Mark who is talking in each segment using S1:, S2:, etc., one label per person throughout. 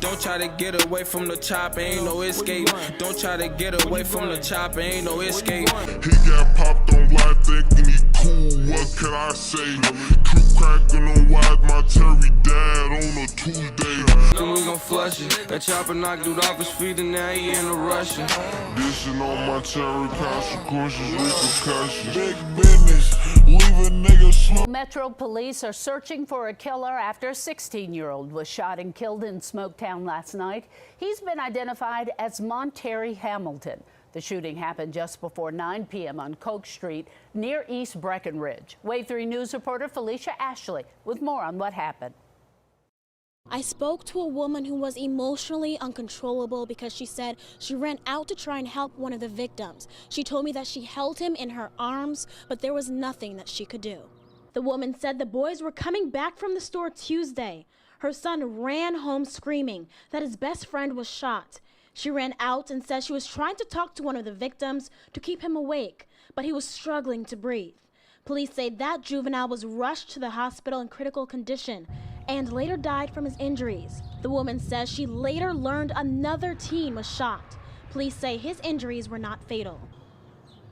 S1: Don't try to get away from the chopper, ain't no escape. Don't try to get away from the chopper, ain't no escape.
S2: He got popped on live thinking he cool, what can I say? True cracking on wide, Monterry died on a Tuesday.
S1: Then we gon' flush it. That chopper knocked dude off his feet and now he in a Russian.
S2: Dishing on Monterry, consequences, repercussions.
S3: Big business, leave a nigga smoke.
S4: Metro police are searching for a killer after a 16-year-old was shot and killed in Smoketown last night. He's been identified as Monterry Hamilton. The shooting happened just before 9 p.m. on Coke Street near East Breckenridge. Wave 3 News reporter Felicia Ashley with more on what happened.
S5: I spoke to a woman who was emotionally uncontrollable because she said she ran out to try and help one of the victims. She told me that she held him in her arms, but there was nothing that she could do. The woman said the boys were coming back from the store Tuesday. Her son ran home screaming that his best friend was shot. She ran out and said she was trying to talk to one of the victims to keep him awake, but he was struggling to breathe. Police say that juvenile was rushed to the hospital in critical condition and later died from his injuries. The woman says she later learned another teen was shot. Police say his injuries were not fatal.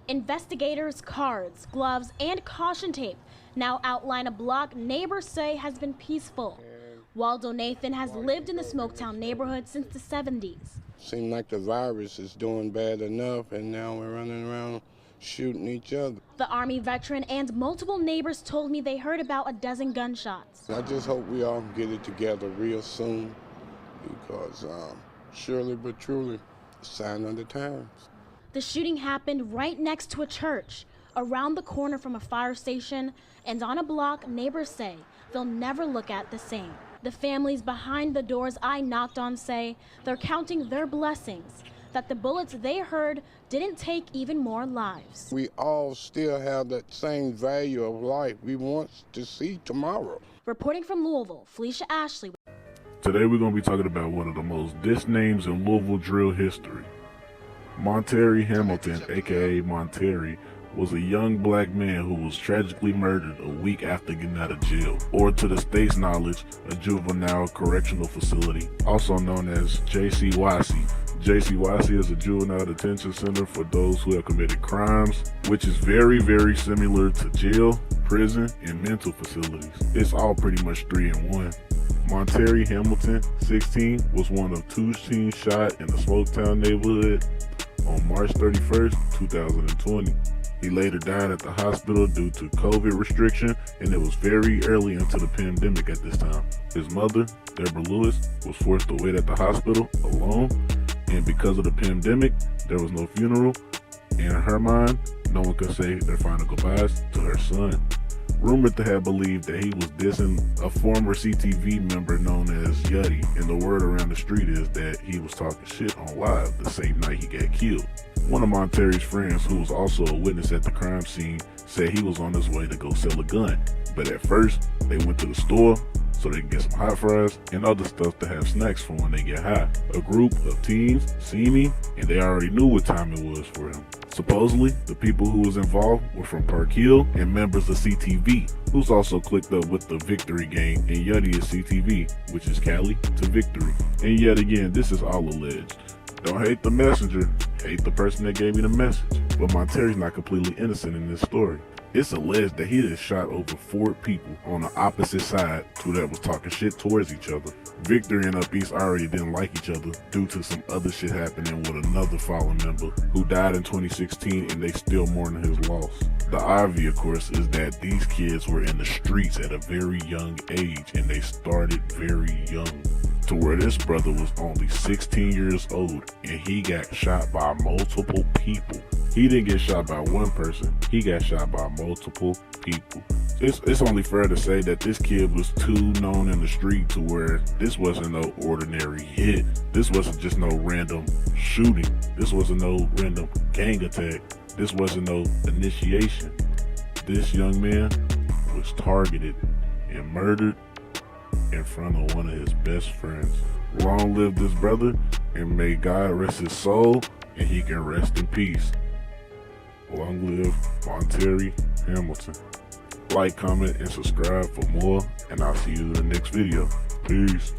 S5: Investigators' cards, gloves, and caution tape now outline a block neighbors say has been peaceful. Waldo Nathan has lived in the Smoketown neighborhood since the 70s.
S6: Seemed like the virus is doing bad enough, and now we're running around shooting each other.
S5: The Army veteran and multiple neighbors told me they heard about a dozen gunshots.
S6: I just hope we all get it together real soon, because surely but truly, it's a sign of the times.
S5: The shooting happened right next to a church, around the corner from a fire station, and on a block neighbors say they'll never look at the same. The families behind the doors I knocked on say they're counting their blessings, that the bullets they heard didn't take even more lives.
S6: We all still have that same value of life we want to see tomorrow.
S5: Reporting from Louisville, Felicia Ashley.
S7: Today we're going to be talking about one of the most dissed names in Louisville drill history. Monterry Hamilton, aka Monterry, was a young black man who was tragically murdered a week after getting out of jail, or to the state's knowledge, a juvenile correctional facility, also known as JCYC. JCYC is a juvenile detention center for those who have committed crimes, which is very, very similar to jail, prison, and mental facilities. It's all pretty much 3 in 1. Monterry Hamilton, 16, was one of 2 teens shot in the Smoketown neighborhood on March 31st, 2020. He later died at the hospital due to COVID restriction, and it was very early into the pandemic at this time. His mother, Deborah Lewis, was forced to wait at the hospital alone, and because of the pandemic, there was no funeral. In her mind, no one could say their final goodbyes to her son. Rumored to have believed that he was dissing a former CTV member known as Yuddy, and the word around the street is that he was talking shit on live the same night he got killed. One of Monterry's friends, who was also a witness at the crime scene, said he was on his way to go sell a gun, but at first they went to the store so they could get some hot fries and other stuff to have snacks for when they get high. A group of teens seen him, and they already knew what time it was for him. Supposedly, the people who was involved were from Park Hill and members of CTV, who's also clicked up with the Victory gang, and Yuddy is CTV, which is Cali to Victory. And yet again, this is all alleged. Don't hate the messenger, hate the person that gave me the message. But Monterry's not completely innocent in this story. It's alleged that he just shot over 4 people on the opposite side, 2 that was talking shit towards each other. Victory and Up East already didn't like each other due to some other shit happening with another fallen member who died in 2016, and they still mourn his loss. The irony, of course, is that these kids were in the streets at a very young age, and they started very young. To where this brother was only 16 years old, and he got shot by multiple people. He didn't get shot by one person, he got shot by multiple people. It's only fair to say that this kid was too known in the street to where this wasn't no ordinary hit. This wasn't just no random shooting. This wasn't no random gang attack. This wasn't no initiation. This young man was targeted and murdered in front of one of his best friends. Long live this brother, and may God rest his soul, and he can rest in peace. Long live Monterry Hamilton. Like, comment, and subscribe for more, and I'll see you in the next video. Peace.